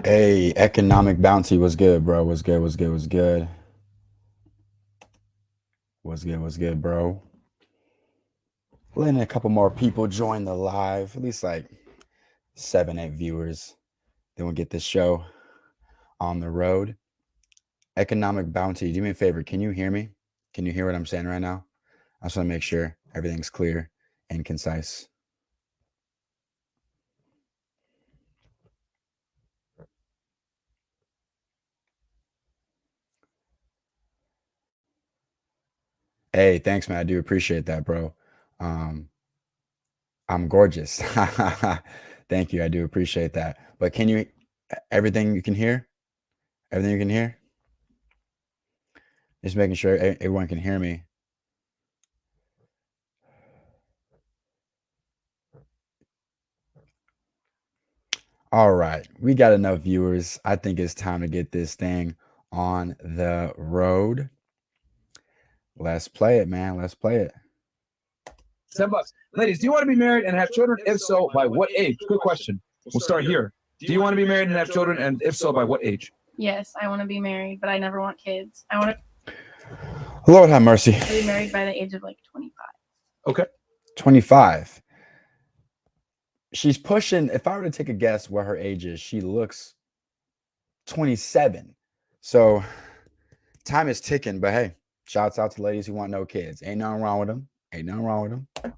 Hey, economic bounty was good, bro. Was good, was good, was good. Was good, bro. Letting a couple more people join the live, at least like 7, 8 viewers. Then we'll get this show on the road. Economic bounty. Do me a favor. Can you hear me? Can you hear what I'm saying right now? I just want to make sure everything's clear and concise. Hey, thanks, man. I do appreciate that, bro. Um, I'm gorgeous. Thank you. I do appreciate that. But can you, everything you can hear? Everything you can hear? Just making sure everyone can hear me. All right. We got enough viewers. I think it's time to get this thing on the road. Let's play it, man. Let's play it. $10. Ladies, do you want to be married and have children? If so, by what age? Good question. We'll start here. Do you want to be married and have children? And if so, by what age? Yes, I want to be married, but I never want kids. I want Lord have mercy. to be married by the age of like 25. Okay. 25. She's pushing, if I were to take a guess what her age is, she looks 27. So time is ticking, but hey, shouts out to ladies who want no kids. Ain't nothing wrong with them. Ain't nothing wrong with them.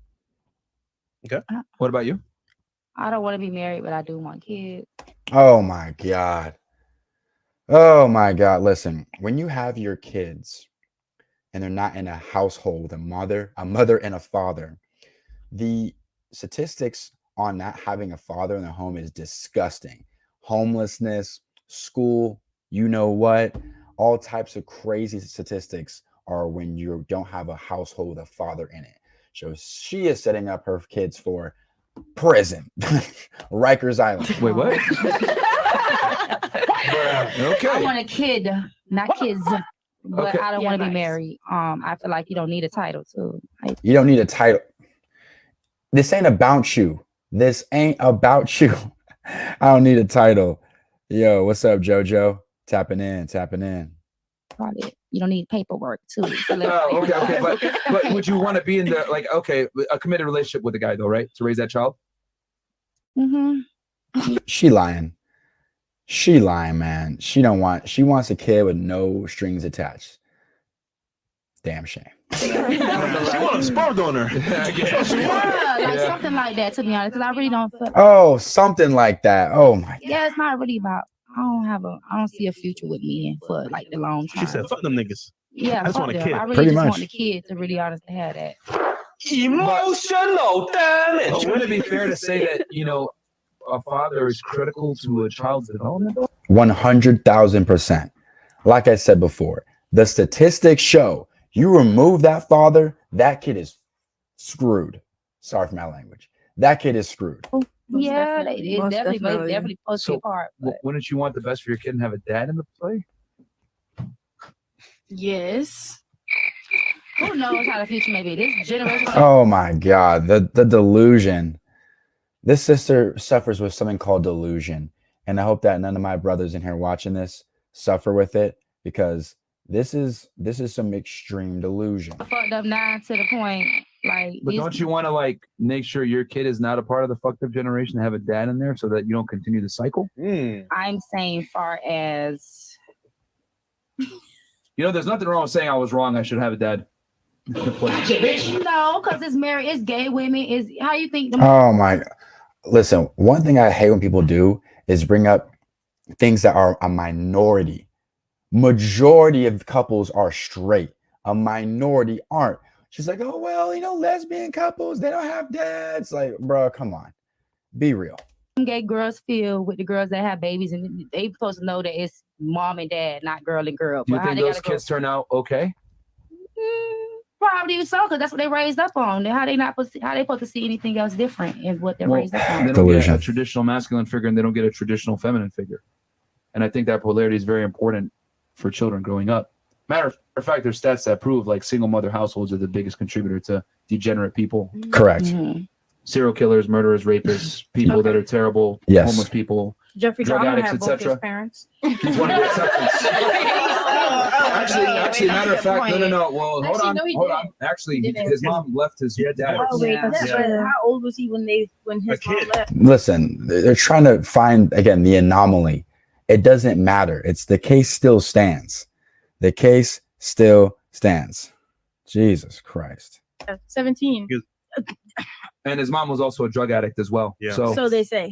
Okay. What about you? I don't want to be married, but I do want kids. Oh my God. Oh my God. Listen, when you have your kids and they're not in a household with a mother and a father, the statistics on not having a father in the home is disgusting. Homelessness, school, you know what? All types of crazy statistics are when you don't have a household with a father in it. So she is setting up her kids for prison. Rikers Island. Wait, what? I Okay. want a kid, not kids. But Okay. I don't Yeah, want to be nice. married. I feel like you don't need a title too. Like, You don't need a title. This ain't about you. This ain't about you. I don't need a title. Yo, what's up, JoJo? Tapping in, tapping in. probably you don't need paperwork too. Oh, okay. But would you want to be in the, like, okay, a committed relationship with a guy, though, right? To raise that child? She lying. She lying, man. She wants a kid with no strings attached. Damn shame. She want a sperm donor. Yeah, like Yeah. something like that. To be honest, because I really don't feel. Oh, something like that. Oh my God. Yeah, it's not really about. I don't see a future with me for like the long time. She said, "Fuck them niggas." Yeah, I just fuck want a them. kid. I really Pretty just much. want the kid to really honestly have that. Emotional But damage. wouldn't it be fair to say that, a father is critical to a child's development? 100,000%. Like I said before, the statistics show you remove that father, that kid is screwed. Sorry for my language. That kid is screwed. Most Yeah, definitely. it Most definitely definitely. supposed to be So, a part. But Wouldn't you want the best for your kid and have a dad in the play? Yes. who knows how the future may be? This generation. Oh my God. The delusion. This sister suffers with something called delusion. And I hope that none of my brothers in here watching this suffer with it, because this is some extreme delusion. fucked up now to the point like. But don't you want to, like, make sure your kid is not a part of the fucked up generation and have a dad in there so that you don't continue the cycle? I'm saying, far as There's nothing wrong with saying I was wrong. I should have a dad. no, because it's married, it's gay women, is how you think. Oh my. Listen, one thing I hate when people do is bring up things that are a minority. Majority of couples are straight. A minority aren't. She's like, oh, well, lesbian couples, they don't have dads. Like, bro, come on. Be real. Gay girls feel with the girls that have babies, and they supposed to know that it's mom and dad, not girl and girl. Do you But how think they those gotta go- kids turn out okay? Probably so, because that's what they raised up on. How they supposed to see anything else different in what they're Well, raised up they on? don't Delusion. get a traditional masculine figure and they don't get a traditional feminine figure. And I think that polarity is very important for children growing up. Matter of fact, there's stats that prove like single mother households are the biggest contributor to degenerate people. Correct. Mhm. Serial killers, murderers, rapists, people that are terrible, Yes. homeless people. Jeffrey drug Dahmer addicts, had both his etc. parents. He's one of the exceptions. Actually, matter of fact, no. Well, Actually, hold no, he on. didn't. Actually, He didn't. his mom left his dad. Oh wait, Yeah. that's Yeah. right. How old was he when his A mom kid. left? Listen, they're trying to find again the anomaly. It doesn't matter. It's the case still stands. The case still stands. Jesus Christ. 17. And his mom was also a drug addict as well. Yeah. So they say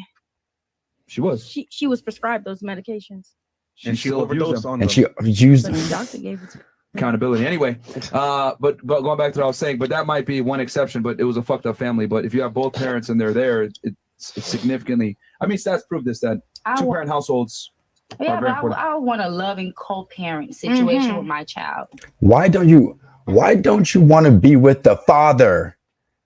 She was. she was prescribed those medications. She And she still abused overdosed them. on And them. she used But the doctor gave it to Accountability. Anyway, but going back to what I was saying, but that might be one exception. But it was a fucked up family. But if you have both parents and they're there, it's significantly. I mean, stats prove this that I wa- two-parent households. yeah, are very but important. I want a loving co-parent situation Mhm. with my child. why don't you want to be with the father?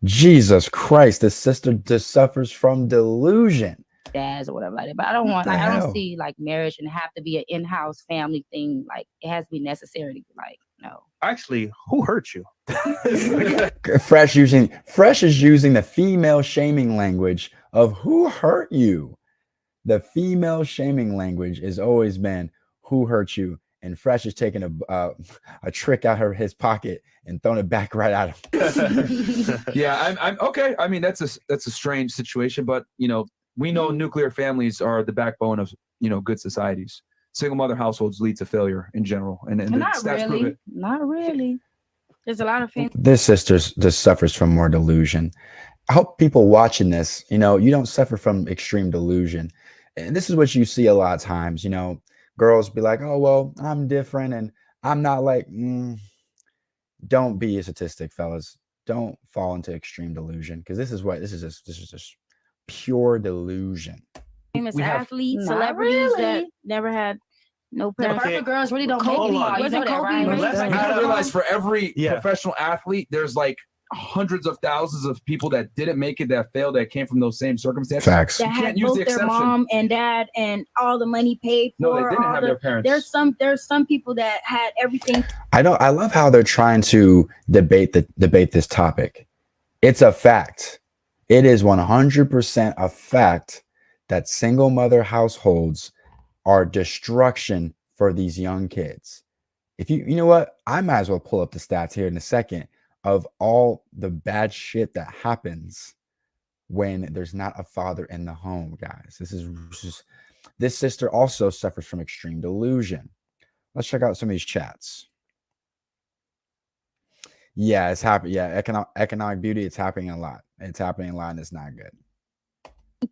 Jesus Christ, this sister just suffers from delusion. Dads or whatever like that. But I don't What want the like I hell? don't see like marriage and have to be an in-house family thing. Like it has to be necessary to like no. Actually, who hurt you? Fresh is using the female shaming language of who hurt you. The female shaming language has always been who hurt you, and Fresh is taking a trick out of his pocket and throwing it back right at him. Yeah, I'm okay. I mean, that's a strange situation, but we know nuclear families are the backbone of good societies. Single mother households lead to failure in general, and the Not stats prove really. it. Not really. There's a lot of families. This sister just suffers from more delusion. I hope people watching this, you don't suffer from extreme delusion. And this is what you see a lot of times, girls be like, oh, well, I'm different. And I'm not like, don't be a statistic, fellas. Don't fall into extreme delusion. Because this is just pure delusion. Famous we have- athletes, Not celebrities that really. never had no The parents. perfect girls really don't make Hold it on. far. You know Wasn't that, Kobe right? raised Let's- by You his gotta mom? realize for every Yeah. professional athlete, there's like hundreds of thousands of people that didn't make it, that failed, that came from those same circumstances. Facts. That You had can't use both the their exception. mom and dad and all the money paid No, for. they didn't all have the- their parents. There's some people that had everything. I love how they're trying to debate this topic. It's a fact. It is 100% a fact that single mother households are destruction for these young kids. If you know what, I might as well pull up the stats here in a second of all the bad shit that happens when there's not a father in the home, guys. This sister also suffers from extreme delusion. Let's check out some of these chats. Yeah, it's happening. Yeah, economic beauty, it's happening a lot. It's happening a lot, and it's not good.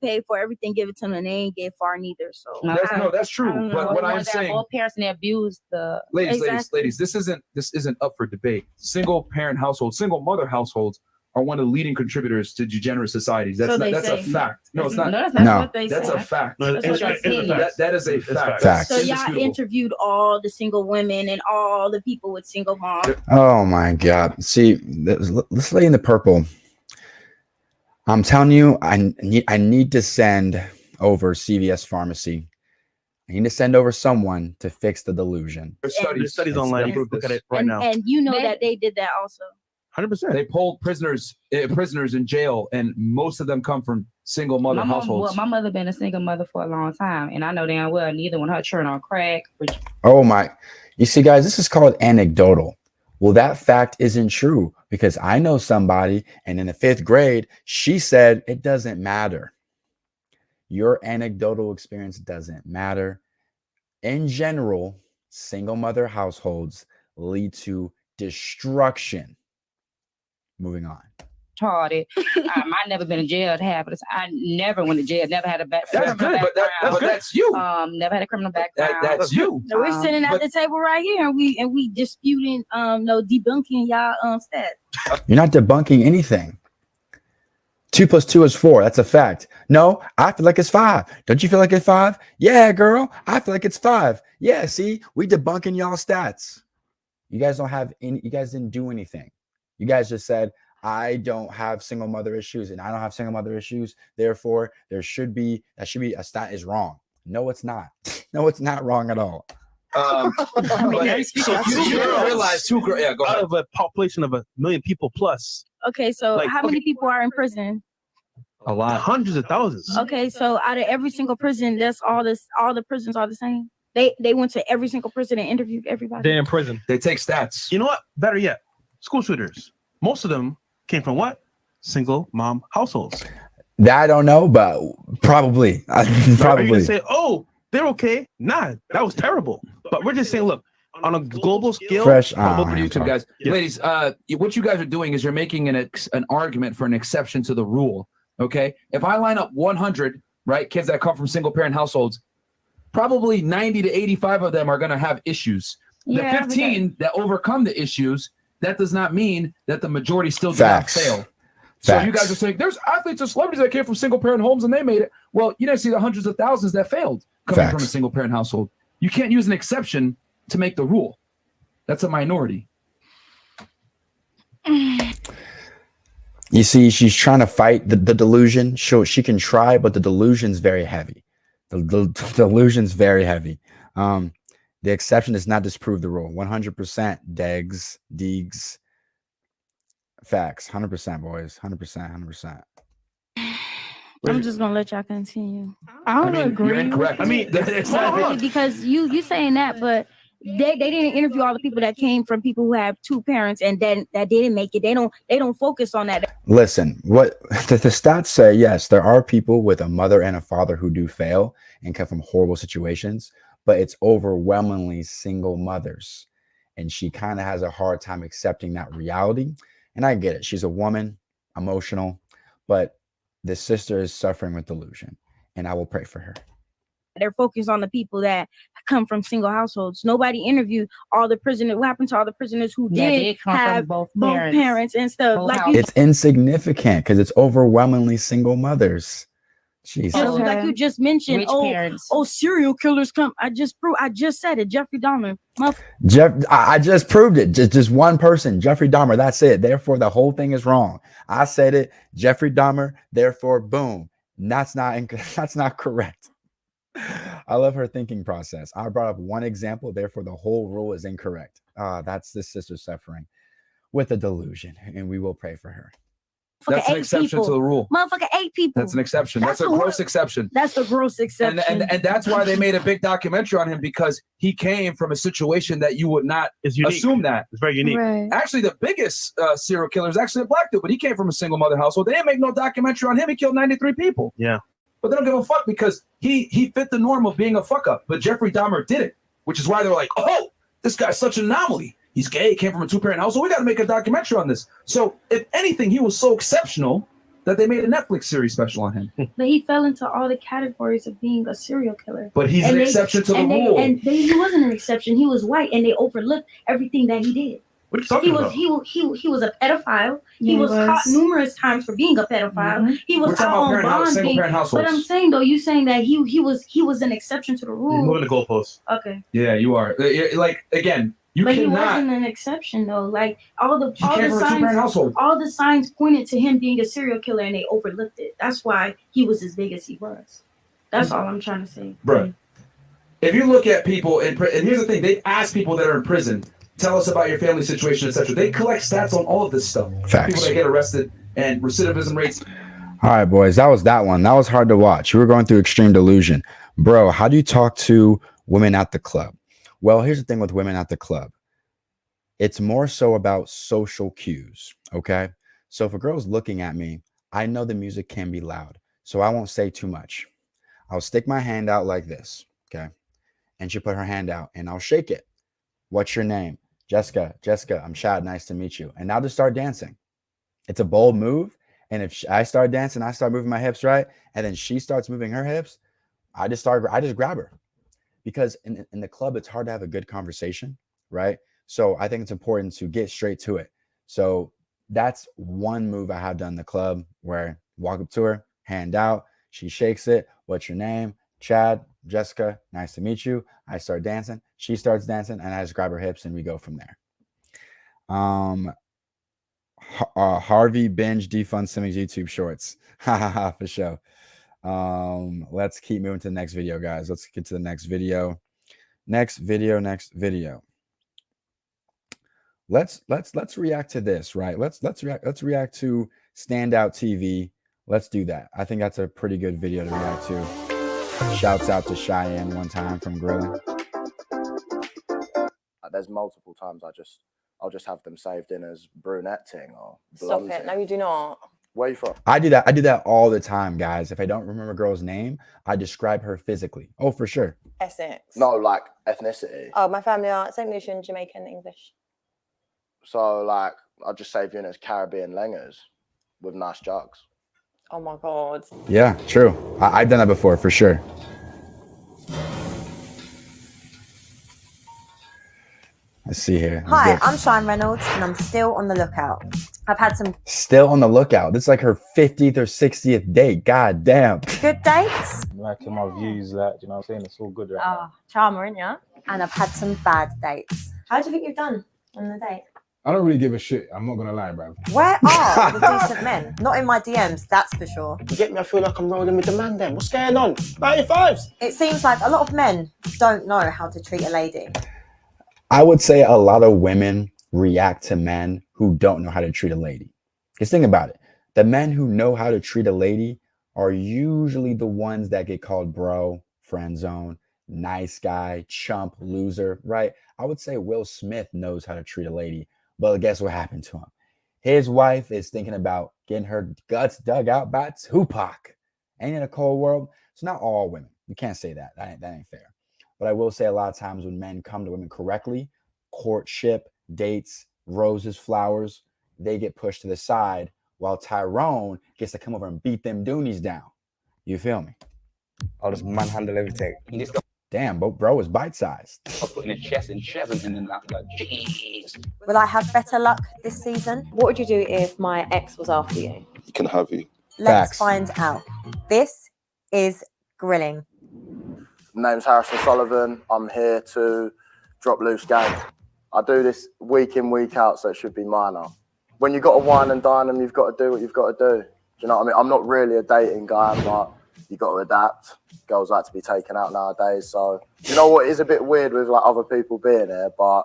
Paid for everything, give it to them, and they ain't get far neither. So No. That's I true. don't know. But what I'm Ones that saying, both parents and they abuse the ladies, Exactly. this isn't up for debate. Single parent households, single mother households are one of the leading contributors to degenerate societies. That's So not, they that's a say. fact. No, it's not. No, that's not No. what they That's say. a fact. No, That's it's what a you're saying. fact. That is a It's fact. Facts. So y'all Indisputable. interviewed all the single women and all the people with single moms. Oh my God. See, this lady in the purple. I'm telling you, I need to send over CVS Pharmacy. I need to send over someone to fix the delusion. There's There's studies It's online. studies Look at it right and, now. and you know They- that they did that also. 100%. They polled prisoners in jail, and most of them come from single mother my mom, households. my mother been a single mother for a long time, and I know damn well neither one of her children on crack. Which Oh my. You see, guys, this is called anecdotal. Well, that fact isn't true because I know somebody, and in the 5th grade, she said it doesn't matter. Your anecdotal experience doesn't matter. In general, single mother households lead to destruction. Moving on. retarded. I never been in jail to have this. I never went to jail. Never had a That's criminal good, but background. that's you. Never had a criminal background. That's you. So we're sitting at but- the table right here, and we disputing, debunking y'all stats. You're not debunking anything. 2 + 2 is 4. That's a fact. No, I feel like it's 5. Don't you feel like it's 5? Yeah, girl. I feel like it's 5. Yeah, see, we debunking y'all stats. You guys don't have any, you guys didn't do anything. You guys just said, I don't have single mother issues and I don't have single mother issues. Therefore, that should be a stat is wrong. No, it's not. No, it's not wrong at all. But So you don't realize two girls. Yeah, go out ahead. of a population of 1 million people plus, Okay, so Like, how many people are in prison? A lot. Hundreds of thousands. Okay, so out of every single prison, that's all the prisons are the same. They went to every single prison and interviewed everybody. They're in prison. They take stats. You know what? Better yet, school shooters. Most of them came from what? Single mom households. That I don't know, but probably. Are you Probably. gonna say, oh, they're okay? Nah, that was terrible. But we're just saying, look, on a global scale, Fresh. Over to YouTube, guys. Yeah. Ladies, what you guys are doing is you're making an argument for an exception to the rule. Okay, if I line up 100 right kids that come from single parent households, probably 90 to 85 of them are going to have issues. The Yeah, but 15 that overcome the issues, that does not mean that the majority still do Facts. not fail. So you Facts. guys are saying there's athletes and celebrities that came from single parent homes and they made it. Well, you didn't see the hundreds of thousands that failed coming from a Facts. single parent household. You can't use an exception to make the rule. That's a minority. You see, she's trying to fight the delusion. She can try, but the delusion's very heavy. The delusion's very heavy. The exception does not disprove the rule. 100% Deegs. Facts. 100%, boys. 100%. I'm just gonna let y'all continue. I don't You're agree. incorrect. I mean, it's Not not really, because you saying that, but they didn't interview all the people that came from people who have two parents and then that didn't make it. They don't focus on that. Listen, what the stats say, yes, there are people with a mother and a father who do fail and come from horrible situations, but it's overwhelmingly single mothers. And she kind of has a hard time accepting that reality. And I get it. She's a woman, emotional, but the sister is suffering with delusion. And I will pray for her. They're focused on the people that come from single households. Nobody interviewed all the prisoners. What happened to all the prisoners who That did did come have from both both parents. parents and stuff? Both Like households. you, It's insignificant because it's overwhelmingly single mothers. Jesus. just, Okay. like you just mentioned. Rich Oh, parents. serial killers come. I just said it. Jeffrey Dahmer. I just proved it. Just one person, Jeffrey Dahmer. That's it. Therefore, the whole thing is wrong. I said it, Jeffrey Dahmer. Therefore, boom. That's not correct. I love her thinking process. I brought up one example. Therefore, the whole rule is incorrect. That's this sister suffering with a delusion, and we will pray for her. That's an Eight exception people. to the rule. Motherfucker, 8 people. That's an exception. That's a That's the gross word. exception. That's the gross exception. And that's why they made a big documentary on him, because he came from a situation that you would not It's unique. assume that. It's very unique. Right. Actually, the biggest serial killer is actually a black dude, but he came from a single mother household. They didn't make no documentary on him. He killed 93 people. Yeah. But they don't give a fuck because he fit the norm of being a fuck up. But Jeffrey Dahmer didn't, which is why they're like, oh, this guy's such an anomaly. He's gay, came from a two-parent household. We got to make a documentary on this. So if anything, he was so exceptional that they made a Netflix series special on him. But he fell into all the categories of being a serial killer. But he's And an they- exception to the and rule. he wasn't an exception. He was white, and they overlooked everything that he did. What are you talking He was about? he was a pedophile. He Yeah, was caught numerous times for being a pedophile. Mhm. He was We're talking out about on bond. single parent But households. I'm saying though, you saying that he was an exception to the You're rule. moving the goalposts. Okay, Yeah, you are. Like, again, you but he cannot. wasn't an exception though. Like all the He came from a two-parent signs. household. All the signs pointed to him being a serial killer, and they overlooked it. That's why he was as big as he was. That's all I'm trying to say. Bruh. If you look at people in prison, and here's the thing, they ask people that are in prison, tell us about your family situation, etc. They collect stats on all of this stuff. Facts. People that get arrested and recidivism rates. All right, boys. That was that one. That was hard to watch. You were going through extreme delusion. Bro, how do you talk to women at the club? Well, here's the thing with women at the club. It's more so about social cues, okay? So if a girl's looking at me, I know the music can be loud, so I won't say too much. I'll stick my hand out like this, okay? And she'll put her hand out, and I'll shake it. What's your name? Jessica, I'm Shad. Nice to meet you. And I'll just start dancing. It's a bold move. And if I start dancing, I start moving my hips right, and then she starts moving her hips, I just grab her. Because in the club, it's hard to have a good conversation, right? So I think it's important to get straight to it. So that's one move I have done in the club where I walk up to her, hand out, she shakes it. What's your name? Chad, Jessica, nice to meet you. I start dancing. She starts dancing, and I just grab her hips, and we go from there. Harvey binge defund Simmons YouTube shorts. For sure. Let's keep moving to the next video, guys. Let's get to the next video. Next video. Let's react to this, right? Let's react to Standout TV. Let's do that. I think that's a pretty good video to react to. Shouts out to Cheyenne one time from grilling. There's multiple times I'll just have them saved in as brunette ting or Stop blonde it. ting. No, you do not. Where you from? I do that. I do that all the time, guys. If I don't remember a girl's name, I describe her physically. Oh, for sure. Essex. No, like ethnicity. Oh, my family are St. Lucian, Jamaican, English. So like I'll just save you in as Caribbean lengers with nice jugs. Oh my God. Yeah, true. I've done that before, for sure. Let's see here. Let's Hi, get- I'm Shine Reynolds, and I'm still on the lookout. I've had some Still on the lookout. This is like her 50th or 60th date. God damn. good dates, Liking my views, like, you know what I'm saying? It's all good right now. Charmer, ain't ya? and I've had some bad dates. How do you think you've done on the date? I don't really give a shit. I'm not gonna lie, bro. Where are the decent men? Not in my DMs, that's for sure. You get me? I feel like I'm rolling with the man then. What's going on? 95s. It seems like a lot of men don't know how to treat a lady. I would say a lot of women react to men who don't know how to treat a lady. Because think about it. The men who know how to treat a lady are usually the ones that get called bro, friend zone, nice guy, chump, loser, right? I would say Will Smith knows how to treat a lady, but guess what happened to him? His wife is thinking about getting her guts dug out by Tupac. Ain't it a cold world? It's not all women. You can't say that. That ain't fair. But I will say a lot of times when men come to women correctly, courtship, dates, roses, flowers, they get pushed to the side while Tyrone gets to come over and beat them doonies down. You feel me? I'll just manhandle everything. Damn, bro is bite-sized. Putting his chest in chest and then like, jeez. Will I have better luck this season? What would you do if my ex was after you? He can have you. Let's Facts. find out. This is grilling. Name's Harrison Sullivan. I'm here to drop loose game. I do this week in, week out, so it should be minor. When you've got to wine and dine them, you've got to do what you've got to do. Do you know what I mean? I'm not really a dating guy, but you've got to adapt. Girls like to be taken out nowadays. So, you know what? It is a bit weird with like other people being there, but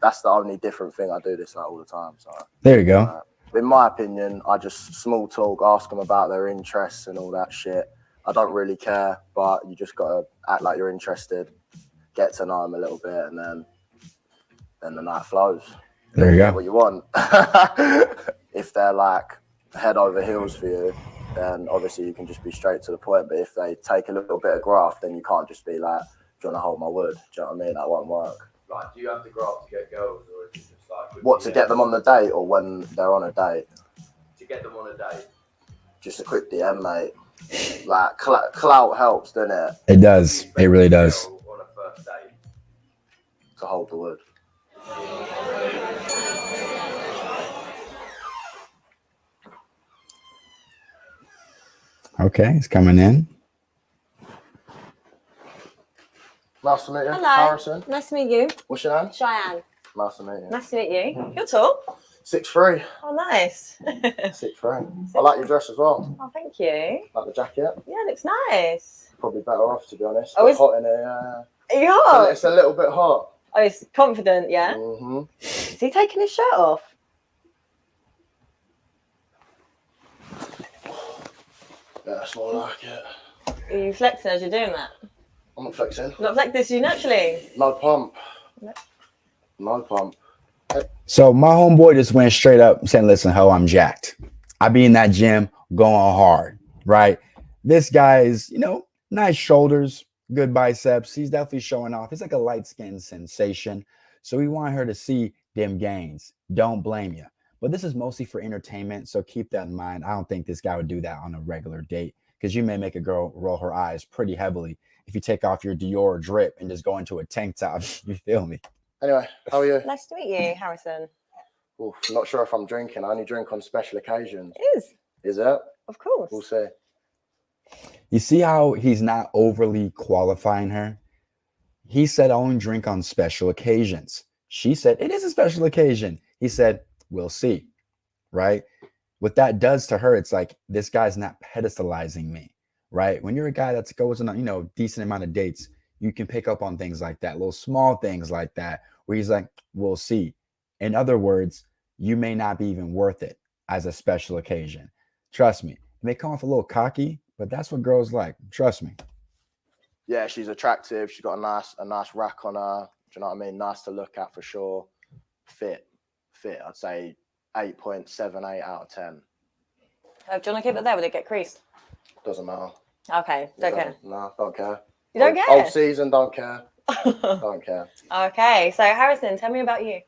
that's the only different thing. I do this like all the time. So, There you go. in my opinion, I just small talk, ask them about their interests and all that shit. I don't really care, but you just got to act like you're interested, get to know them a little bit, and then the night flows. There you Get go. what you want. If they're like head over heels for you, then obviously you can just be straight to the point. But if they take a little bit of graft, then you can't just be like, do you want to hold my wood? Do you know what I mean? That won't work. Like, do you have to graft to get girls, or is it just like What, to get them on the date or when they're on a date? to get them on a date? Just a quick DM, mate. Like, clout helps, doesn't it? It does. It really does. On a first date. To hold the wood. Okay, it's coming in. Nice to meet you. Hello. Harrison. Nice to meet you. What's your name? Cheyenne. Nice to meet you. Nice to meet you. You're tall. 6'3". Oh, nice. 6'3". I like your dress as well. Oh, thank you. Like the jacket. Yeah, it looks nice. Probably better off, to be honest. Oh, It's is- hot in here. Are you hot? It's a little bit hot. Oh, he's confident, yeah? Mm-hmm. Is he taking his shirt off? Yeah, that's more like it. Are you flexing as you're doing that? I'm not flexing. Not flex this, you naturally. No pump. No. No pump. So my homeboy just went straight up saying, listen, ho, I'm jacked. I be in that gym going hard, right? This guy is, nice shoulders, good biceps. He's definitely showing off. He's like a light-skinned sensation. So we want her to see them gains. Don't blame you. But this is mostly for entertainment. So keep that in mind. I don't think this guy would do that on a regular date because you may make a girl roll her eyes pretty heavily if you take off your Dior drip and just go into a tank top. You feel me? Anyway, how are you? Nice to meet you, Harrison. Oof, not sure if I'm drinking. I only drink on special occasions. It is, Is it? of course. We'll see. You see how he's not overly qualifying her? He said, I only drink on special occasions. She said, it is a special occasion. He said, we'll see, right? What that does to her, it's like, this guy's not pedestalizing me, right? When you're a guy that goes on a decent amount of dates, you can pick up on things like that, little small things like that, where he's like, we'll see. In other words, you may not be even worth it as a special occasion. Trust me, may come off a little cocky, but that's what girls like. Trust me. Yeah, she's attractive. She's got a nice rack on her. Do you know what I mean? Nice to look at for sure. Fit. I'd say 8.78 out of 10. Do you want to keep it there? Will it get creased? Doesn't matter. Okay, don't care. No, don't care. You don't care? Old season, don't care. Don't care. Okay, so Harrison, tell me about you.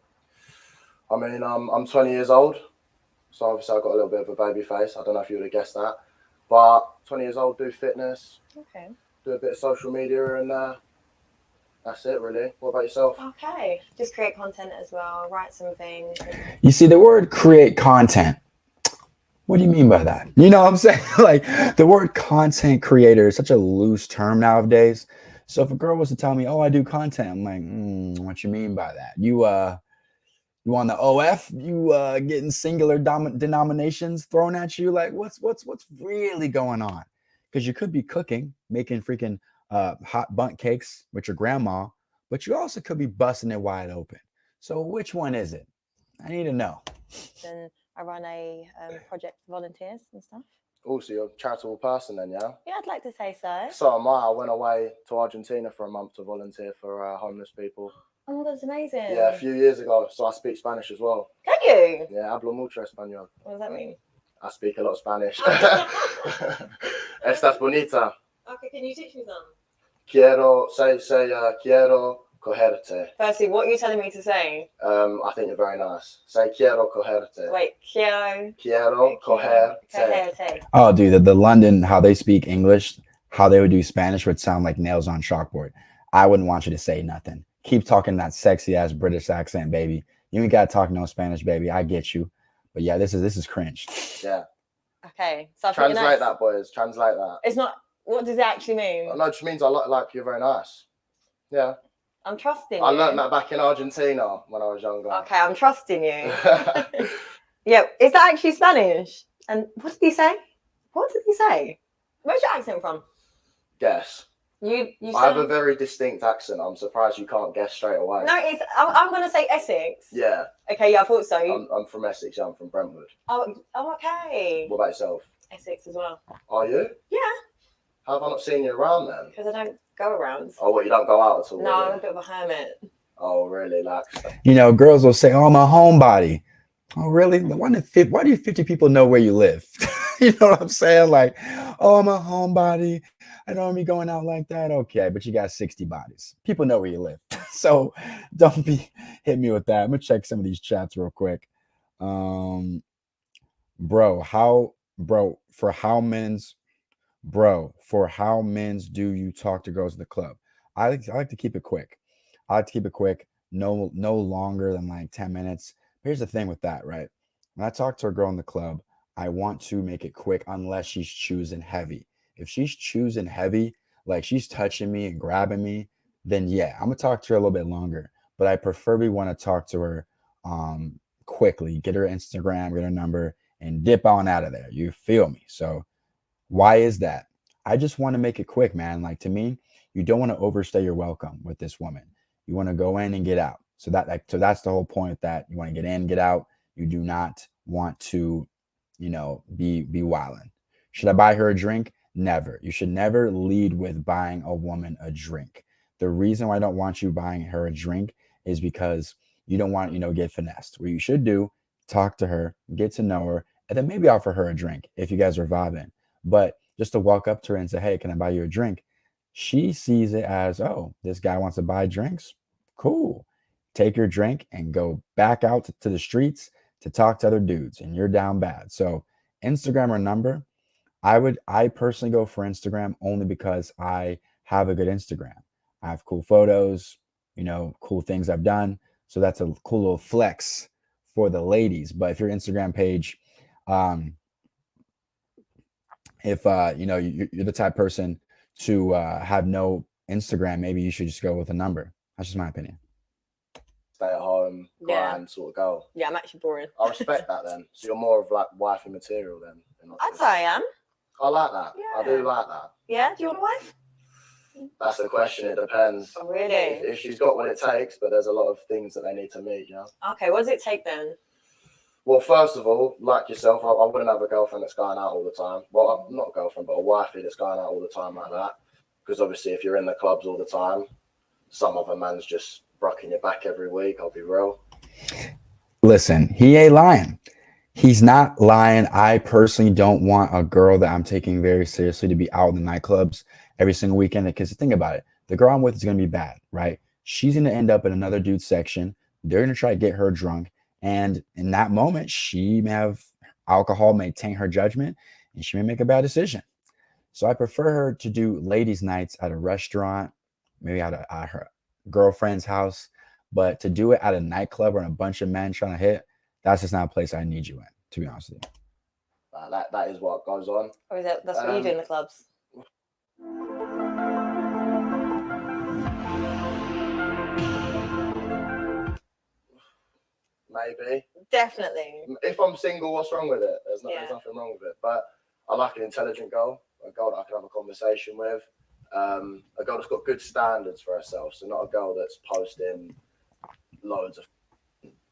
I mean, I'm 20 years old, so obviously I've got a little bit of a baby face. I don't know if you would have guessed that, but 20 years old, do fitness, Okay. do a bit of social media, and that's it, really. What about yourself? Okay, just create content as well, write some things. You see, the word create content. What do you mean by that? You know what I'm saying? Like, the word content creator is such a loose term nowadays. So if a girl was to tell me, oh, I do content, I'm like, what you mean by that? You on the OF? You getting singular denominations thrown at you? Like, what's really going on? Because you could be cooking, making freaking hot bundt cakes with your grandma, but you also could be busting it wide open. So which one is it? I need to know. Then I run a project for volunteers and stuff. Also, you're a charitable person then, yeah? Yeah, I'd like to say so. So am I. I went away to Argentina for a month to volunteer for homeless people. Oh, that's amazing. Yeah, a few years ago. So I speak Spanish as well. Can you? Yeah, hablo mucho español. What does that mean? I speak a lot of Spanish. Estás bonita. Okay, can you teach me some? Quiero cogerte. Firstly, what are you telling me to say? I think you're very nice. Say quiero cogerte. Wait, quiero cogerte. cogerte. Oh, dude, the London, how they speak English, how they would do Spanish would sound like nails on chalkboard. I wouldn't want you to say nothing. Keep talking that sexy ass British accent, baby. You ain't gotta talk no Spanish, baby. I get you. But yeah, this is cringe. Yeah. Okay, so I think Translate you're nice. that, boys. Translate that. It's not. What does it actually mean? No, it just means I like you're very nice. Yeah. I'm trusting I you. learned that back in Argentina when I was younger. Okay, I'm trusting you. Yeah, is that actually Spanish? And what did he say? What did he say? Where's your accent from? Guess. You I have a sound... very distinct accent. I'm surprised you can't guess straight away. No, it's. I'm gonna say Essex. Yeah. Okay, yeah, I thought so. I'm from Essex. Yeah, I'm from Brentwood. Oh, okay. What about yourself? Essex as well. Are you? Yeah. How have I not seen you around then? Because I don't go around. Oh, what, you don't go out at all? No, I'm really? a bit of a hermit. Oh, really? Like, You know, girls will say, oh, I'm a homebody. Oh, really? Why do 50 people know where you live? You know what I'm saying? Like, oh, I'm a homebody. I don't be going out like that. Okay, but you got 60 bodies. People know where you live. So don't be hit me with that. I'm gonna check some of these chats real quick. For how men's do you talk to girls at the club? I like to keep it quick. I like to keep it quick. No longer than like 10 minutes. Here's the thing with that, right? When I talk to a girl in the club, I want to make it quick unless she's choosing heavy. If she's choosing heavy, like she's touching me and grabbing me, then yeah, I'm gonna talk to her a little bit longer. But I preferably want to talk to her quickly, get her Instagram, get her number, and dip on out of there. You feel me? So why is that? I just want to make it quick, man. Like, to me, you don't want to overstay your welcome with this woman. You want to go in and get out. So that's the whole point of that. You want to get in, get out. You do not want to, be wilding. Should I buy her a drink? Never. You should never lead with buying a woman a drink. The reason why I don't want you buying her a drink is because you don't want, get finessed. What you should do, talk to her, get to know her, and then maybe offer her a drink if you guys are vibing. But just to walk up to her and say, hey, can I buy you a drink? She sees it as, oh, this guy wants to buy drinks. Cool. Take your drink and go back out to the streets to talk to other dudes, and you're down bad. So Instagram or number, I personally go for Instagram only because I have a good Instagram. I have cool photos, cool things I've done. So that's a cool little flex for the ladies. But if your Instagram page, if you're the type of person to have no Instagram, maybe you should just go with a number. That's just my opinion. Stay at home, grind, sort of go. Yeah, I'm actually boring. I respect that then. So you're more of like wifey material then. I'd say I am. I like that. Yeah. I do like that. Yeah, do you want a wife? That's the question. It depends. Oh, really? If she's got what it takes, but there's a lot of things that they need to meet, Okay, what does it take then? Well, first of all, like yourself, I wouldn't have a girlfriend that's going out all the time. Well, not a girlfriend, but a wifey that's going out all the time like that. Because obviously, if you're in the clubs all the time, some other man's just brucking your back every week. I'll be real. Listen, he ain't lying. He's not lying. I personally don't want a girl that I'm taking very seriously to be out in the nightclubs every single weekend. Because think about it. The girl I'm with is going to be bad, right? She's going to end up in another dude's section. They're going to try to get her drunk. And in that moment, she may have alcohol, may taint her judgment, and she may make a bad decision. So I prefer her to do ladies' nights at a restaurant, maybe at her girlfriend's house. But to do it at a nightclub or a bunch of men trying to hit, that's just not a place I need you in, to be honest with you. That is what goes on. Or is that that's what you do in the clubs? Maybe. Definitely. If I'm single, what's wrong with it? There's nothing wrong with it. But I like an intelligent girl, a girl that I can have a conversation with, a girl that's got good standards for herself. So not a girl that's posting loads of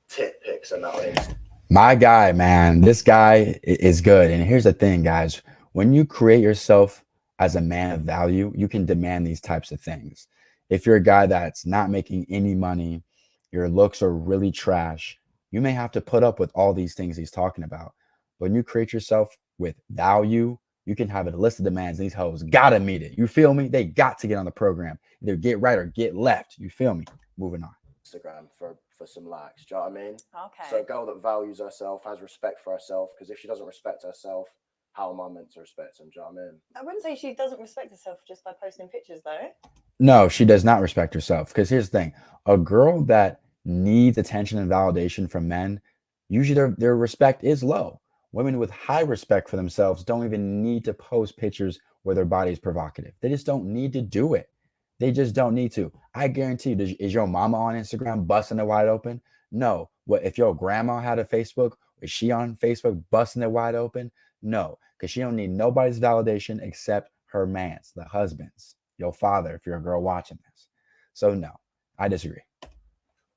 tit pics and that on Insta. My guy, man, this guy is good. And here's the thing, guys. When you create yourself as a man of value, you can demand these types of things. If you're a guy that's not making any money, your looks are really trash, you may have to put up with all these things he's talking about. When you create yourself with value, you can have a list of demands. These hoes gotta meet it. You feel me? They got to get on the program. Either get right or get left. You feel me? Moving on. Instagram for some likes. Do you know what I mean? Okay. So a girl that values herself, has respect for herself, because if she doesn't respect herself, how am I meant to respect him? Do you know what I mean? I wouldn't say she doesn't respect herself just by posting pictures, though. No, she does not respect herself. Because here's the thing. A girl that needs attention and validation from men, usually their respect is low. Women with high respect for themselves don't even need to post pictures where their body is provocative. They just don't need to do it. They just don't need to. I guarantee you, is your mama on Instagram busting it wide open? No. What if your grandma had a Facebook? Is she on Facebook busting it wide open? No, because she don't need nobody's validation except her man's, the husband's, your father, if you're a girl watching this. So no, I disagree.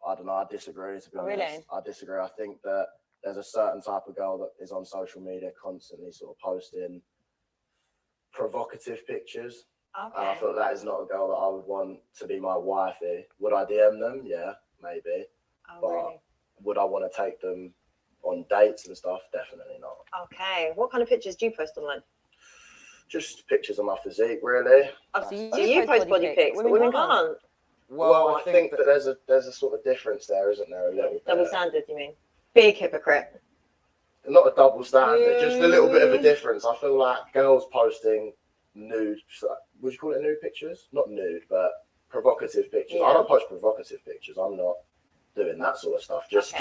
I don't know. I disagree, to be honest. Really? I disagree. I think that there's a certain type of girl that is on social media constantly sort of posting provocative pictures. Okay. And I thought that is not a girl that I would want to be my wifey. Would I DM them? Yeah, maybe. But Really? would I want to take them on dates and stuff? Definitely not. Okay. What kind of pictures do you post online? Just pictures of my physique, really. Obviously, you post body pics, but women can't. Well, I think that there's a sort of difference there, isn't there? A little bit. Double standard, you mean? Big hypocrite. Not a double standard, just a little bit of a difference. I feel like girls posting nude, would you call it nude pictures? Not nude, but provocative pictures. I don't post provocative pictures. I'm not doing that sort of stuff. Just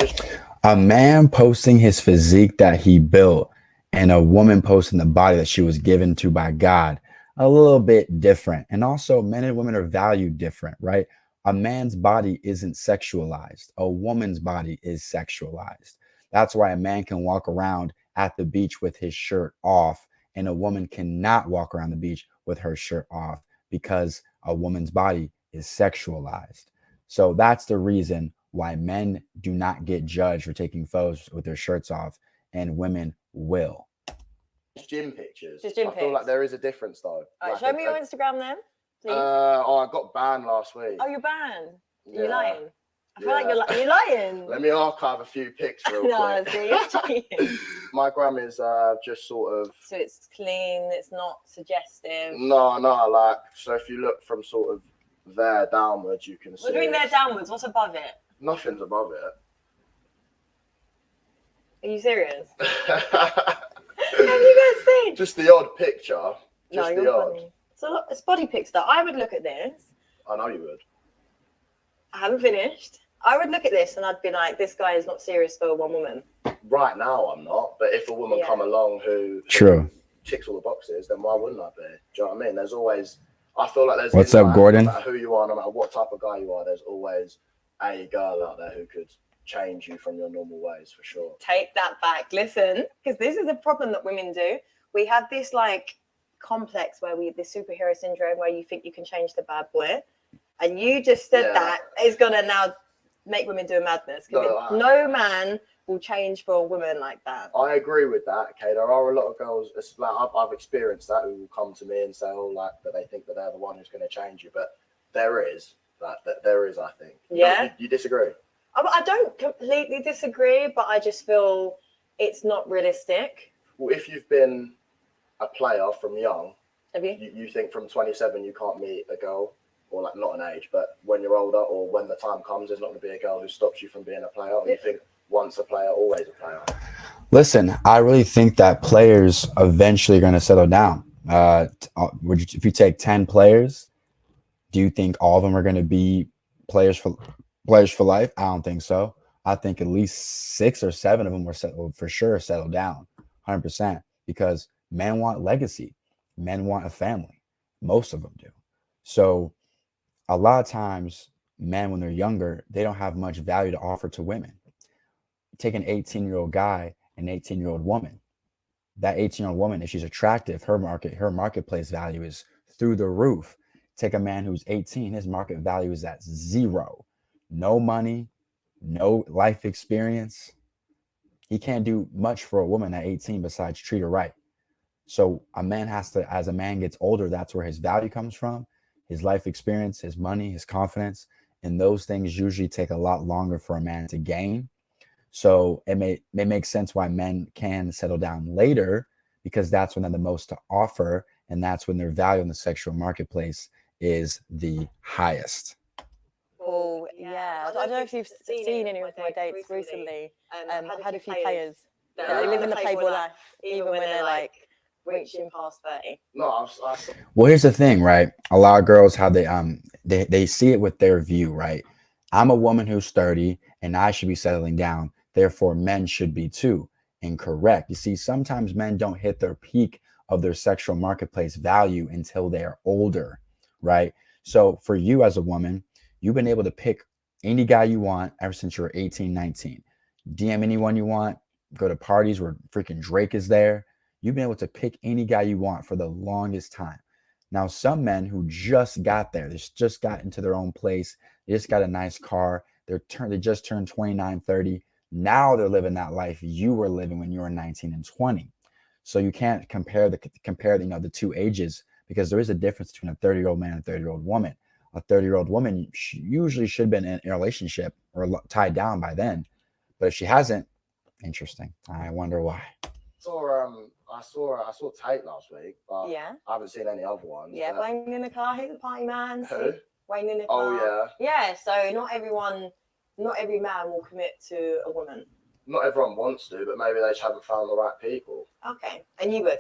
A man posting his physique that he built and a woman posting the body that she was given to by God, a little bit different. And also men and women are valued different, right? A man's body isn't sexualized. A woman's body is sexualized. That's why a man can walk around at the beach with his shirt off and a woman cannot walk around the beach with her shirt off because a woman's body is sexualized. So that's the reason why men do not get judged for taking photos with their shirts off and women will. gym pictures. Just gym I feel pics. like there is a difference though. All right, Like show me your Instagram then, please. I got banned last week. Oh, you're banned. Yeah. You're lying. I feel like you're lying. Let me archive a few pics real No, quick. see, you're cheating. My gram is just sort of So it's clean, it's not suggestive. no, like so if you look from sort of there downwards, you can see. What do you mean there downwards? What's above it? Nothing's above it. Are you serious? Have you guys seen? Just the odd picture. No, Just the you're odd. funny. So look, it's body pics though. I would look at this. I know you would. I haven't finished. I would look at this and I'd be like, this guy is not serious for one woman. Right now I'm not, but if a woman come along who True. ticks all the boxes, then why wouldn't I be? Do you know what I mean? There's always, I feel like there's. What's in up, life, Gordon? No matter who you are, no matter what type of guy you are, there's always a girl out there who could change you from your normal ways for sure. Take that back. Listen, because this is a problem that women do. We have this like complex where this superhero syndrome where you think you can change the bad boy. And you just said that is going to now make women do a madness. Because no man will change for a woman like that. I agree with that. Okay, there are a lot of girls. Like I've experienced that, who will come to me and say, "Oh, like that they think that they're the one who's going to change you." But there is there is. I think. Yeah. You disagree? I don't completely disagree, but I just feel it's not realistic. Well, if you've been a player from young, Have you? you think from 27 you can't meet a girl, or like not an age, but when you're older or when the time comes, there's not going to be a girl who stops you from being a player. Or you think once a player, always a player? Listen, I really think that players eventually are going to settle down. If you take 10 players, do you think all of them are going to be players for life? I don't think so. I think at least 6 or 7 of them will for sure settle down, 100%, because men want legacy. Men want a family. Most of them do. So a lot of times, men, when they're younger, they don't have much value to offer to women. Take an 18-year-old guy, an 18-year-old woman. That 18-year-old woman, if she's attractive, her marketplace value is through the roof. Take a man who's 18, his market value is at 0. No money, no life experience. He can't do much for a woman at 18 besides treat her right. So a man has to, as a man gets older, that's where his value comes from, his life experience, his money, his confidence. And those things usually take a lot longer for a man to gain. So it may make sense why men can settle down later, because that's when they have the most to offer. And that's when their value in the sexual marketplace is the highest. Oh, yeah. I don't know if you've seen any of my dates recently. I've had a few players that live in the Playboy life, even when they're like reaching past 30. No, Well, here's the thing, right? A lot of girls, how they see it with their view, right? I'm a woman who's 30 and I should be settling down. Therefore, men should be too. Incorrect. You see, sometimes men don't hit their peak of their sexual marketplace value until they are older, right? So for you as a woman, you've been able to pick any guy you want ever since you were 18, 19. DM anyone you want, go to parties where freaking Drake is there. You've been able to pick any guy you want for the longest time. Now, some men who just got there, they just got into their own place, they just got a nice car, they just turned 29, 30. Now they're living that life you were living when you were 19 and 20. So you can't compare the two ages, because there is a difference between a 30-year-old man and a 30-year-old woman. A 30-year-old woman usually should have been in a relationship or tied down by then. But if she hasn't, interesting. I wonder why. I saw Tate last week, but Yeah. I haven't seen any other ones. Yeah, but... Wayne in the car, he's a party man. Who? Wayne in the Oh, car. Yeah, so not every man will commit to a woman. Not everyone wants to, but maybe they just haven't found the right people. Okay, and you would?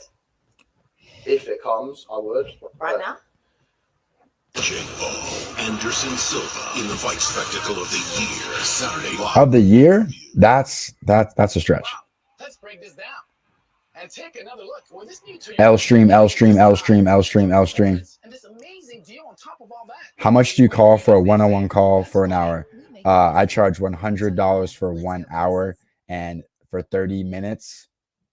If it comes, I would. Right now? Jake Paul, Anderson Silva in the fight spectacle of the year, Saturday night. Of the year? That's a stretch. Let's break this down and take another look. Well, this new L stream. And this amazing deal on top of all that. How much do you call for a one-on-one call for an hour? I charge $100 for 1 hour, and for 30 minutes,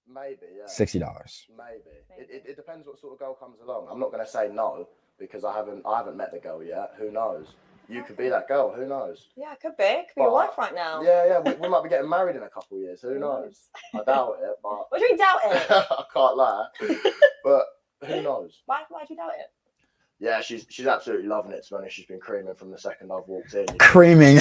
maybe, yeah. $60. Maybe. It depends what sort of girl comes along. I'm not going to say no, because I haven't met the girl yet. Who knows? You could be that girl. Who knows? Yeah, it could be. It could be your wife right now. Yeah. We might be getting married in a couple of years. Who knows? I doubt it, but... What do you doubt it? I can't lie. But who knows? Why do you doubt it? Yeah, she's absolutely loving it, to be honest. She's been creaming from the second I've walked in. Creaming.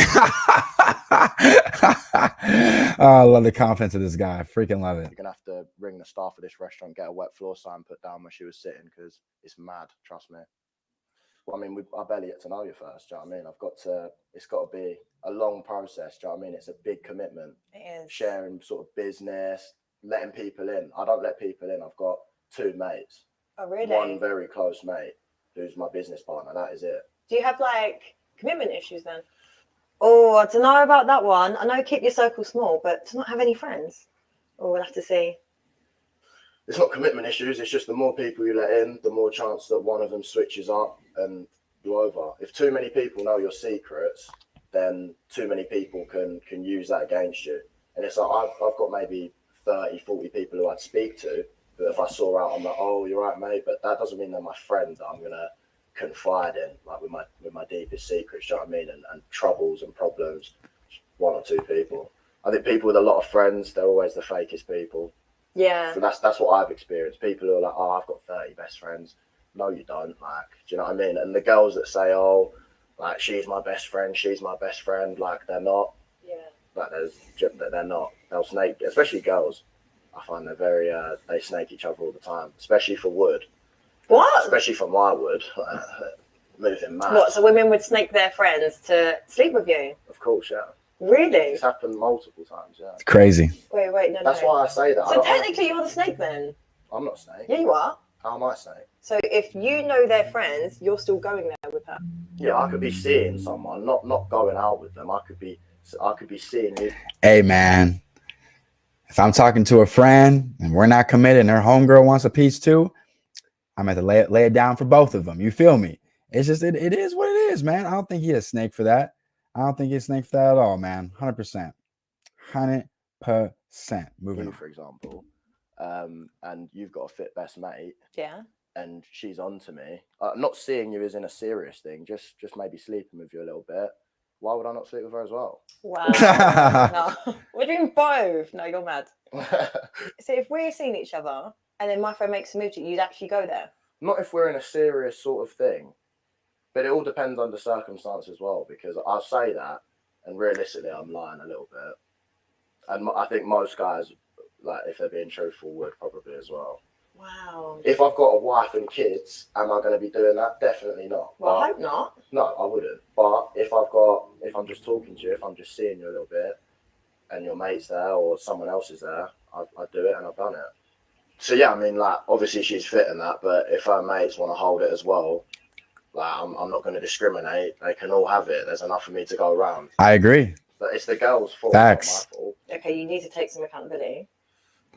I love the confidence of this guy. I freaking love it. You're going to have to ring the staff of this restaurant, get a wet floor sign put down where she was sitting, because it's mad, trust me. Well, I mean, I barely get to know you first, do you know what I mean? It's got to be a long process, do you know what I mean? It's a big commitment. It is. Sharing sort of business, letting people in. I don't let people in. I've got 2 mates. Oh, really? One very close mate who's my business partner. That is it. Do you have like commitment issues then? Oh, I don't know about that one. I know keep your circle small, but to not have any friends. Oh, we'll have to see. It's not commitment issues. It's just the more people you let in, the more chance that one of them switches up and you over. If too many people know your secrets, then too many people can use that against you. And it's like I've got maybe 30, 40 people who I'd speak to, but if I saw out, I'm like, oh, you're right, mate. But that doesn't mean they're my friend that I'm gonna confide in, like with my deepest secrets. Do you know what I mean? And troubles and problems, 1 or 2 people. I think people with a lot of friends, they're always the fakest people. Yeah. So that's what I've experienced. People who are like, oh, I've got 30 best friends. No, you don't. Like, do you know what I mean? And the girls that say, oh, like, she's my best friend, like, they're not. Yeah. Like, they're not. They'll snake, especially girls. I find they're very, they snake each other all the time, especially for wood. What? Especially for my wood. Moving mad. What? So women would snake their friends to sleep with you? Of course, yeah. Really? It's happened multiple times, yeah. It's crazy. Wait, no. That's why I say that. So technically you're the snake then? I'm not a snake. Yeah, you are. How am I a snake? So if you know they're friends, you're still going there with her? Yeah, I could be seeing someone, not going out with them. I could be seeing you. Hey, man. If I'm talking to a friend and we're not committed and her homegirl wants a piece too, I'm going to lay it down for both of them. You feel me? It's just, it is what it is, man. I don't think he's a snake for that. I don't think he's a snake for that at all, man. 100%. 100%. Moving You, on. for example, and you've got a fit best mate. Yeah. And she's on to me. Not seeing you as in a serious thing, just maybe sleeping with you a little bit. Why would I not sleep with her as well? Wow. No. We're doing both. No, you're mad. So if we're seeing each other and then my friend makes a move to you, you'd actually go there? Not if we're in a serious sort of thing. But it all depends on the circumstance as well, because I'll say that, and realistically, I'm lying a little bit. And I think most guys, like, if they're being truthful, would probably as well. Wow. If I've got a wife and kids, am I going to be doing that? Definitely not. Well, I hope not. No, I wouldn't. But if I'm just talking to you, if I'm just seeing you a little bit, and your mate's there or someone else is there, I'd do it, and I've done it. So yeah, I mean, like, obviously she's fit in that, but if her mates want to hold it as well, like, I'm not going to discriminate. They can all have it. There's enough for me to go around. I agree. But it's the girl's fault. Facts. Not my fault. Okay, you need to take some accountability.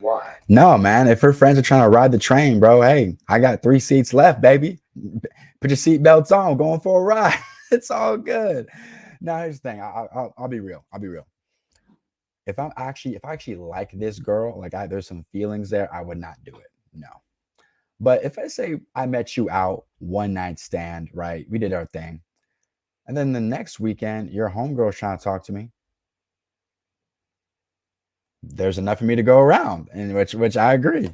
Why? No, man. If her friends are trying to ride the train, bro, hey, I got 3 seats left, baby. Put your seatbelts on, going for a ride. It's all good. Now, here's the thing. I'll be real. If I actually like this girl, like there's some feelings there, I would not do it. No. But if I say I met you out, one night stand, right? We did our thing. And then the next weekend, your homegirl's trying to talk to me. There's enough for me to go around, and which I agree.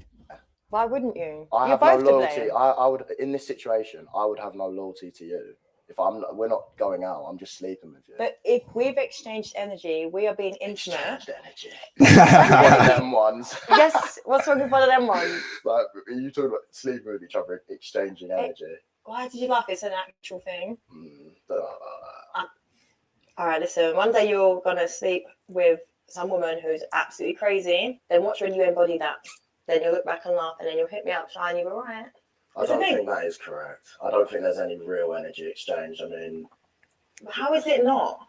Why wouldn't you? I You're have no both to loyalty. blame. I would, in this situation, I would have no loyalty to you. If we're not going out, I'm just sleeping with you. But if we've exchanged energy, we are being intimate. One of them ones. Yes, what's wrong with one of them ones? Like, are you talking about sleeping with each other, exchanging energy? Why did you laugh? It's an actual thing. Don't know about that. All right, listen. One day you're gonna sleep with some woman who's absolutely crazy. Then watch when you embody that. Then you'll look back and laugh, and then you'll hit me up, shine. You were right. I don't think that is correct. I don't think there's any real energy exchange. I mean, How is it not?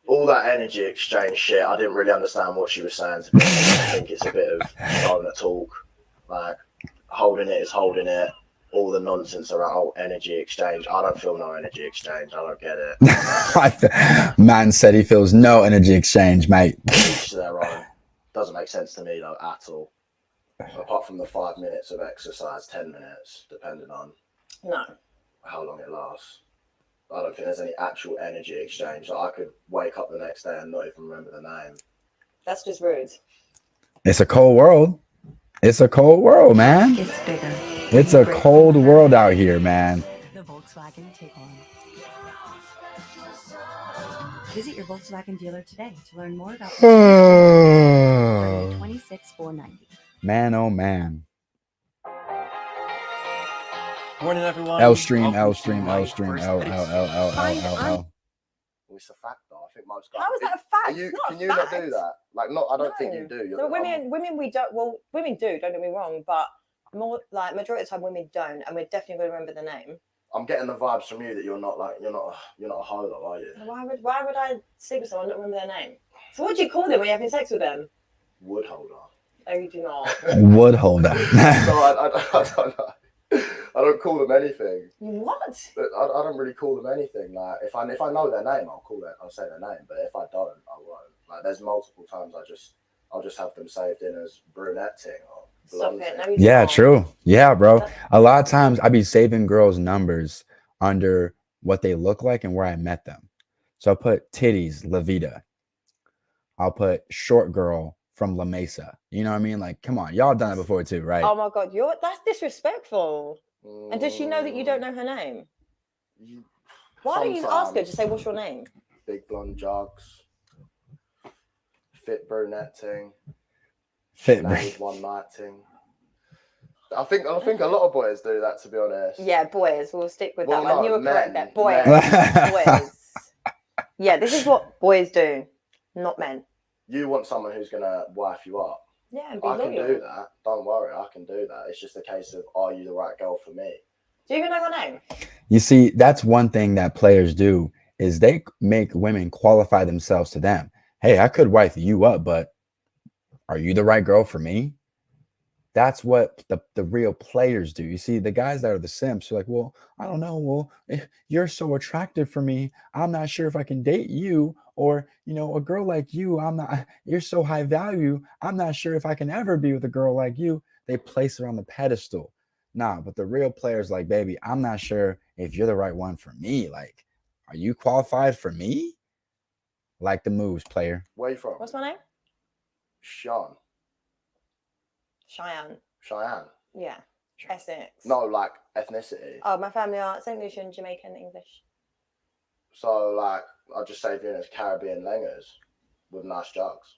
all that energy exchange shit, I didn't really understand what she was saying to me. I think it's a bit of trying to talk. Like, holding it is holding it. All the nonsense around energy exchange. I don't feel no energy exchange. I don't get it. Man said he feels no energy exchange, mate. Each their own. Doesn't make sense to me, though, at all. Apart from the 5 minutes of exercise, 10 minutes, depending on No. how long it lasts. I don't think there's any actual energy exchange. Like, I could wake up the next day and not even remember the name. That's just rude. It's a cold world. It's a cold world, man. It's bigger. It's a cold world out here, man. The Volkswagen Tiguan. Visit your Volkswagen dealer today to learn more about the 26,490. Man, oh man. Morning, everyone. L stream, Welcome L to stream, my L stream, first L, base. L, L, L, L, L, L. Well, it's a fact, though. I think most guys. How is that a fact? You, It's not a can you not fact. do that? Like, not. I don't think you do. So women, we don't. Well, women do. Don't get me wrong, but more like majority of the time, women don't, and we're definitely going to remember the name. I'm getting the vibes from you that you're not a hoe, though, are you? Why would I sleep with someone and not remember their name? So what do you call them when you're having sex with them? Wood holder. Oh, you do not. Wood holder. No, I don't know. I don't call them anything. What? But I don't really call them anything. Like, if I know their name, I'll say their name. But if I don't, I won't. Like, there's multiple times I'll just have them saved in as brunette ting or Stop blonde it. ting. No, you Yeah, don't. true. Yeah, bro. A lot of times I be saving girls' numbers under what they look like and where I met them. So I put titties, La Vida. I'll put short girl from La Mesa. You know what I mean? Like, come on, y'all done it before too, right? Oh my God, that's disrespectful. And does she know that you don't know her name? Why don't you ask her to say, what's your name? Big blonde jogs, fit brunette thing, Fit married one night thing. I think a lot of boys do that, to be honest. Yeah, boys. We'll stick with Well, that one. no, You were correct men, there. Boys. men. Boys. Yeah, this is what boys do, not men. You want someone who's gonna wife you up. Yeah, and be I loyal. can do that. Don't worry, I can do that. It's just a case of, are you the right girl for me? Do you even know her name? You see, that's one thing that players do is they make women qualify themselves to them. Hey, I could wife you up, but are you the right girl for me? That's what the real players do. You see, the guys that are the simps are like, well, I don't know. Well, you're so attractive for me. I'm not sure if I can date you. Or, you know, a girl like you, you're so high value. I'm not sure if I can ever be with a girl like you. They place her on the pedestal. Nah, but the real players like, baby, I'm not sure if you're the right one for me. Like, are you qualified for me? Like the moves, player. Where you from? What's my name? Sean. Cheyenne. Cheyenne. Yeah. Essex. No, like ethnicity. Oh, my family are St. Lucian, Jamaican, English. So, like, I'll just say you as Caribbean langers with nice jugs.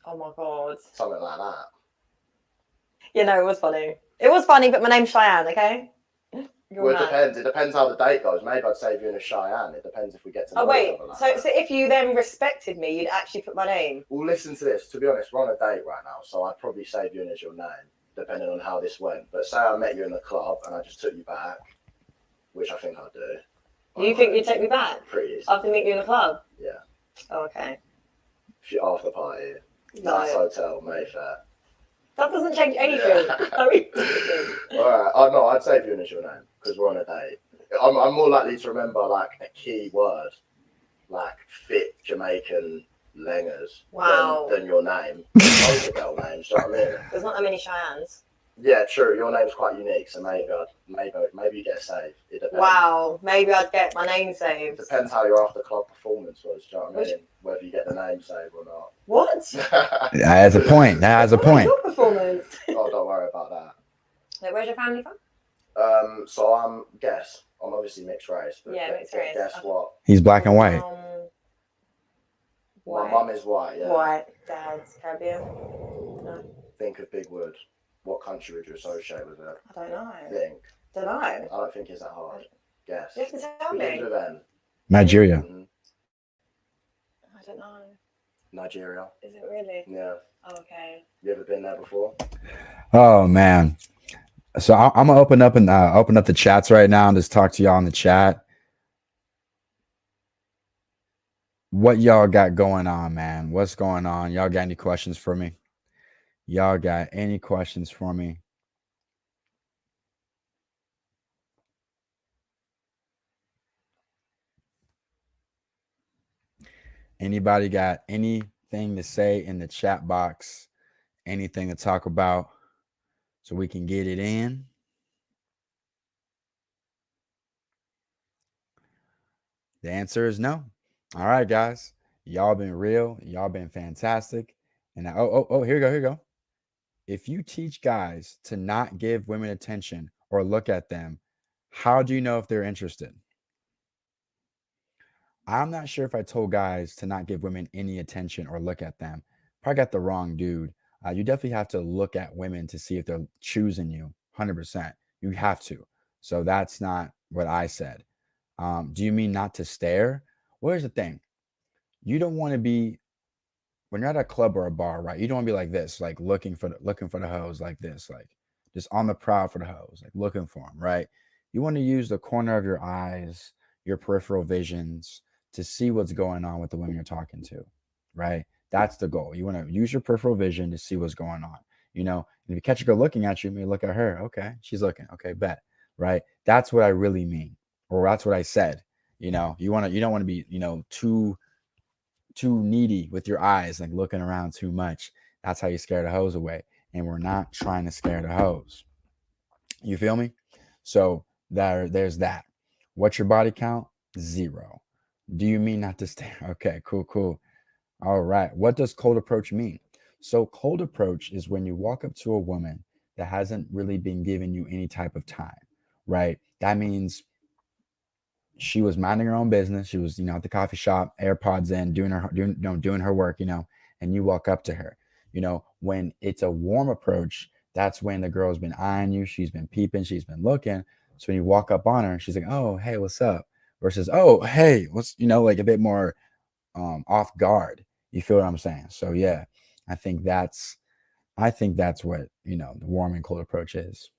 Oh my God. Something like that. You know, it was funny. It was funny, but my name's Cheyenne, okay? Well, it depends. It depends how the date goes. Maybe I'd save you in a Cheyenne. It depends if we get to know Oh, wait. each other like So that. if you then respected me, you'd actually put my name? Well, listen to this. To be honest, we're on a date right now, so I'd probably save you in as your name, depending on how this went. But say I met you in the club and I just took you back, which I think I'd do. You think you'd take me back? Pretty easy. After meeting you in the club? Yeah. Oh, okay. If you're after party, No. nice hotel, Mayfair. That doesn't change anything. I mean, All right. Oh, no, I'd save you in as your name because we're on a date. I'm more likely to remember like a key word, like fit Jamaican langers, Wow. than your name. Those are girl names, do you know what I mean? there's not that many Cheyennes. Yeah, true. Your name's quite unique, so maybe you get a save. It depends. Wow. Maybe I'd get my name saved. Depends how your after club performance was. Do you know what I mean? Whether you get the name saved or not. What? That has a point. That has a point. Your performance. Oh, don't worry about that. Like, where's your family from? So I'm obviously mixed race. But Yeah, mixed race. Guess what? He's black and white. My mum is white. Yeah. White. Dad's Caribbean. No. Think of Big Wood. What country would you associate with it? I don't know. Think. Don't know. I don't think it's that hard. Guess. You have to tell Begins me. with N. Nigeria. Mhm. I don't know. Nigeria. Is it really? Yeah. Oh, okay. You ever been there before? Oh man. So I'm gonna open up the chats right now and just talk to y'all in the chat. What y'all got going on, man? What's going on? Y'all got any questions for me? Y'all got any questions for me? Anybody got anything to say in the chat box? Anything to talk about so we can get it in? The answer is no. All right, guys. Y'all been real. Y'all been fantastic. And here you go. If you teach guys to not give women attention or look at them, how do you know if they're interested? I'm not sure if I told guys to not give women any attention or look at them. Probably got the wrong dude. You definitely have to look at women to see if they're choosing you 100%. You have to. So that's not what I said. Do you mean not to stare? Well, here's the thing. You don't want to be, when you're at a club or a bar, right? You don't want to be like this, like looking for the hoes like this, like just on the prowl for the hoes, like looking for them, right? You want to use the corner of your eyes, your peripheral visions to see what's going on with the women you're talking to, right? That's the goal. You want to use your peripheral vision to see what's going on. You know, and if you catch a girl looking at you, you may look at her. Okay, she's looking. Okay, bet. Right? That's what I really mean, or that's what I said. You know, you don't want to be, too needy with your eyes, like looking around too much. That's how you scare the hoes away. And we're not trying to scare the hoes. You feel me? So there's that. What's your body count? 0. Do you mean not to stare? Okay, cool. All right. What does cold approach mean? So, cold approach is when you walk up to a woman that hasn't really been giving you any type of time, right? That means she was minding her own business. She was, at the coffee shop, AirPods in, doing her work, and you walk up to her. When it's a warm approach, that's when the girl's been eyeing you. She's been peeping. She's been looking. So when you walk up on her, she's like, "Oh, hey, what's up?" Versus, "Oh, hey, what's," like a bit more off guard. You feel what I'm saying? So yeah, I think that's what, the warm and cold approach is.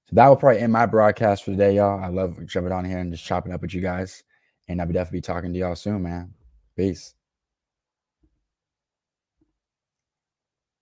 So that will probably end my broadcast for today, y'all. I love jumping on here and just chopping up with you guys. And I'll definitely be talking to y'all soon, man. Peace.